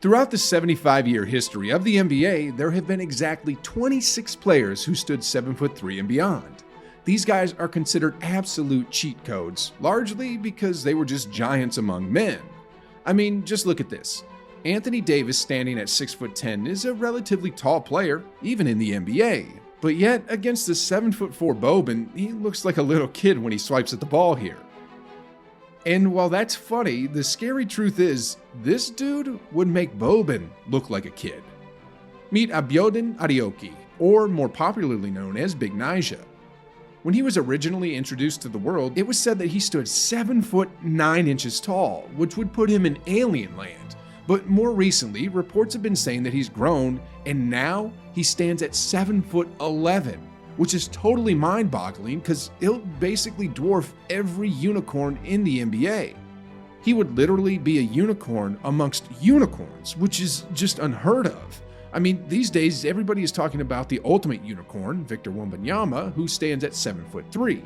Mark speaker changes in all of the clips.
Speaker 1: Throughout the 75-year history of the NBA, there have been exactly 26 players who stood 7'3" and beyond. These guys are considered absolute cheat codes, largely because they were just giants among men. I mean, just look at this. Anthony Davis standing at 6'10" is a relatively tall player, even in the NBA. But yet, against the 7'4" Boban, he looks like a little kid when he swipes at the ball here. And while that's funny, the scary truth is, this dude would make Boban look like a kid. Meet Abiodun Adegoke, or more popularly known as Big Nyjah. When he was originally introduced to the world, it was said that he stood 7 foot 9 inches tall, which would put him in alien land. But more recently, reports have been saying that he's grown, and now he stands at 7 foot 11. Which is totally mind-boggling because he'll basically dwarf every unicorn in the NBA. He would literally be a unicorn amongst unicorns, which is just unheard of. I mean, these days everybody is talking about the ultimate unicorn, Victor Wembanyama, who stands at 7'3".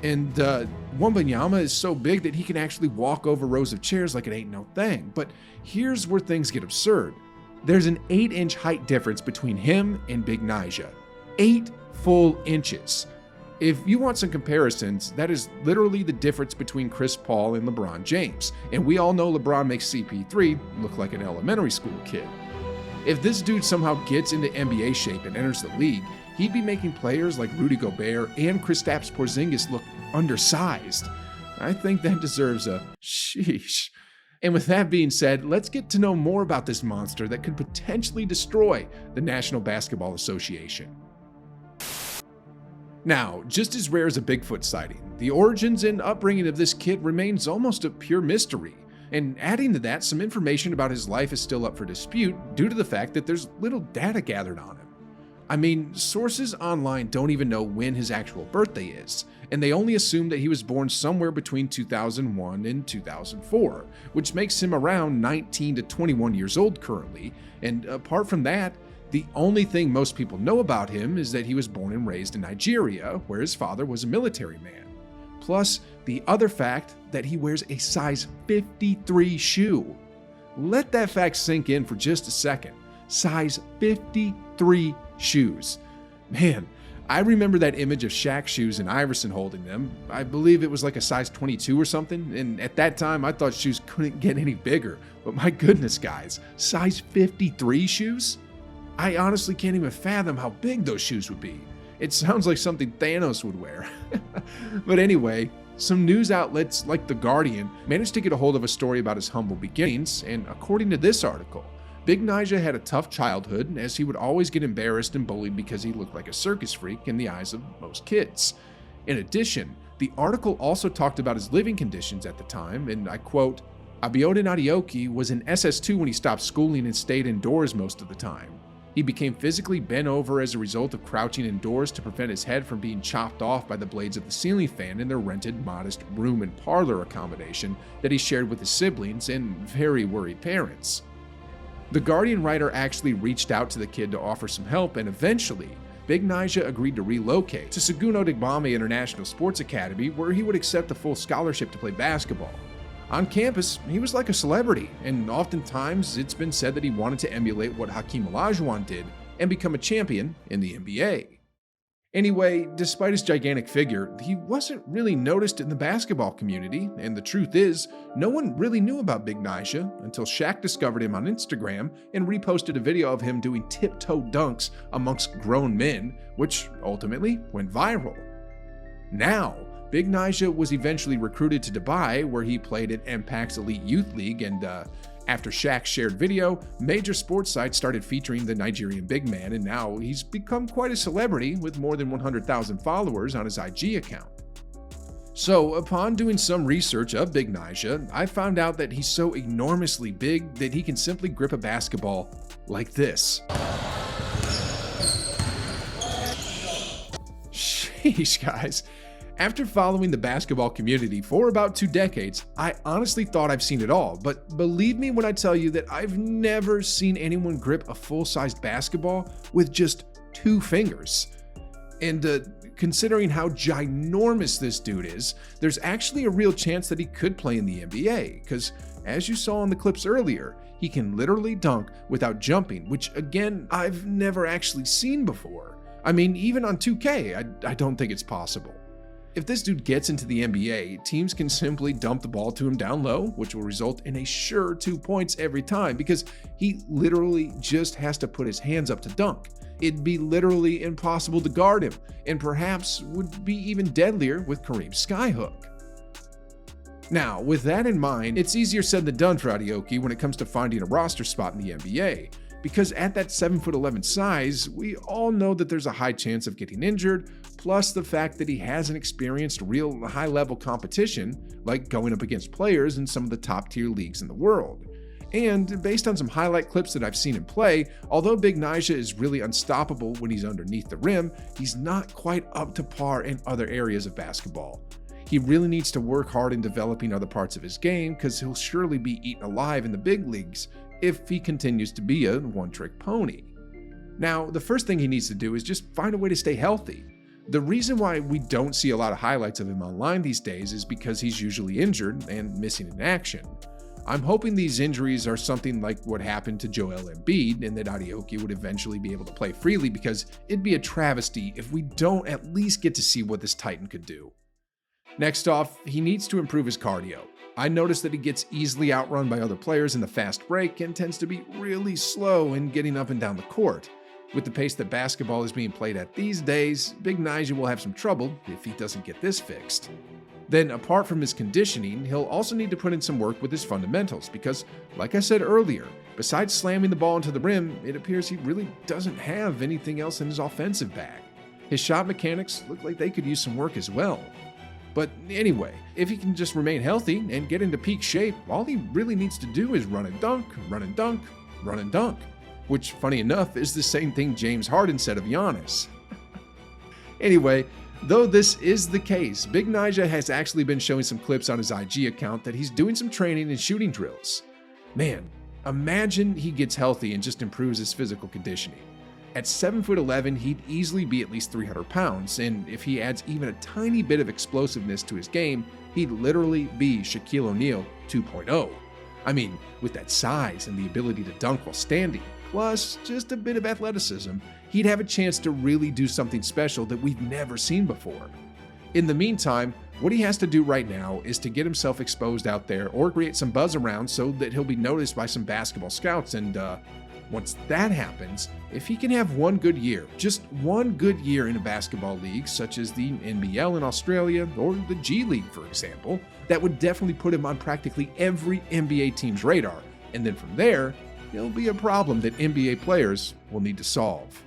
Speaker 1: And Wembanyama is so big that he can actually walk over rows of chairs like it ain't no thing. But here's where things get absurd. There's an 8-inch height difference between him and Big Nyjah. 8 full inches. If you want some comparisons, that is literally the difference between Chris Paul and LeBron James. And we all know LeBron makes CP3 look like an elementary school kid. If this dude somehow gets into NBA shape and enters the league, he'd be making players like Rudy Gobert and Kristaps Porzingis look undersized. I think that deserves a sheesh. And with that being said, let's get to know more about this monster that could potentially destroy the National Basketball Association. Now, just as rare as a Bigfoot sighting, the origins and upbringing of this kid remains almost a pure mystery. And adding to that, some information about his life is still up for dispute due to the fact that there's little data gathered on him. I mean, sources online don't even know when his actual birthday is, and they only assume that he was born somewhere between 2001 and 2004, which makes him around 19 to 21 years old currently, and apart from that, the only thing most people know about him is that he was born and raised in Nigeria, where his father was a military man. Plus, the other fact that he wears a size 53 shoe. Let that fact sink in for just a second. Size 53 shoes. Man, I remember that image of Shaq's shoes and Iverson holding them. I believe it was like a size 22 or something, and at that time I thought shoes couldn't get any bigger. But my goodness, guys, size 53 shoes? I honestly can't even fathom how big those shoes would be. It sounds like something Thanos would wear. But anyway, some news outlets like The Guardian managed to get a hold of a story about his humble beginnings, and according to this article, Big Nyjah had a tough childhood as he would always get embarrassed and bullied because he looked like a circus freak in the eyes of most kids. In addition, the article also talked about his living conditions at the time, and I quote, "Abiodun Adegoke was an SS2 when he stopped schooling and stayed indoors most of the time. He became physically bent over as a result of crouching indoors to prevent his head from being chopped off by the blades of the ceiling fan in their rented modest room and parlor accommodation that he shared with his siblings and very worried parents." The Guardian writer actually reached out to the kid to offer some help, and eventually, Big Nyjah agreed to relocate to Seguno Digbame International Sports Academy, where he would accept a full scholarship to play basketball. On campus, he was like a celebrity, and oftentimes it's been said that he wanted to emulate what Hakeem Olajuwon did and become a champion in the NBA. Anyway, despite his gigantic figure, he wasn't really noticed in the basketball community, and the truth is, no one really knew about Big Nyjah until Shaq discovered him on Instagram and reposted a video of him doing tiptoe dunks amongst grown men, which ultimately went viral. Now, Big Nyjah was eventually recruited to Dubai, where he played at Impact's Elite Youth League, and after Shaq's shared video, major sports sites started featuring the Nigerian big man, and now he's become quite a celebrity with more than 100,000 followers on his IG account. So, upon doing some research of Big Nyjah, I found out that he's so enormously big that he can simply grip a basketball like this. Sheesh, guys. After following the basketball community for about 2 decades, I honestly thought I've seen it all, but believe me when I tell you that I've never seen anyone grip a full-sized basketball with just 2 fingers. And considering how ginormous this dude is, there's actually a real chance that he could play in the NBA, because as you saw in the clips earlier, he can literally dunk without jumping, which again, I've never actually seen before. I mean, even on 2K, I don't think it's possible. If this dude gets into the NBA, teams can simply dump the ball to him down low, which will result in a sure 2 points every time because he literally just has to put his hands up to dunk. It'd be literally impossible to guard him, and perhaps would be even deadlier with Kareem's skyhook. Now, with that in mind, it's easier said than done for Adegoke when it comes to finding a roster spot in the NBA. Because at that 7'11" size, we all know that there's a high chance of getting injured, plus the fact that he hasn't experienced real high-level competition, like going up against players in some of the top-tier leagues in the world. And based on some highlight clips that I've seen him play, although Big Nyjah is really unstoppable when he's underneath the rim, he's not quite up to par in other areas of basketball. He really needs to work hard in developing other parts of his game because he'll surely be eaten alive in the big leagues if he continues to be a one-trick pony. Now, the first thing he needs to do is just find a way to stay healthy. The reason why we don't see a lot of highlights of him online these days is because he's usually injured and missing in action. I'm hoping these injuries are something like what happened to Joel Embiid and that Adegoke would eventually be able to play freely, because it'd be a travesty if we don't at least get to see what this Titan could do. Next off, he needs to improve his cardio. I noticed that he gets easily outrun by other players in the fast break and tends to be really slow in getting up and down the court. With the pace that basketball is being played at these days, Big Nyjah will have some trouble if he doesn't get this fixed. Then, apart from his conditioning, he'll also need to put in some work with his fundamentals because, like I said earlier, besides slamming the ball into the rim, it appears he really doesn't have anything else in his offensive bag. His shot mechanics look like they could use some work as well. But anyway, if he can just remain healthy and get into peak shape, all he really needs to do is run and dunk, run and dunk, run and dunk. Which, funny enough, is the same thing James Harden said of Giannis. Anyway, though this is the case, Big Nyjah has actually been showing some clips on his IG account that he's doing some training and shooting drills. Man, imagine he gets healthy and just improves his physical conditioning. At 7'11", he'd easily be at least 300 pounds, and if he adds even a tiny bit of explosiveness to his game, he'd literally be Shaquille O'Neal 2.0. I mean, with that size and the ability to dunk while standing, plus just a bit of athleticism, he'd have a chance to really do something special that we've never seen before. In the meantime, what he has to do right now is to get himself exposed out there or create some buzz around so that he'll be noticed by some basketball scouts, and once that happens, if he can have one good year, just one good year in a basketball league such as the NBL in Australia or the G League, for example, that would definitely put him on practically every NBA team's radar, and then from there, he'll be a problem that NBA players will need to solve.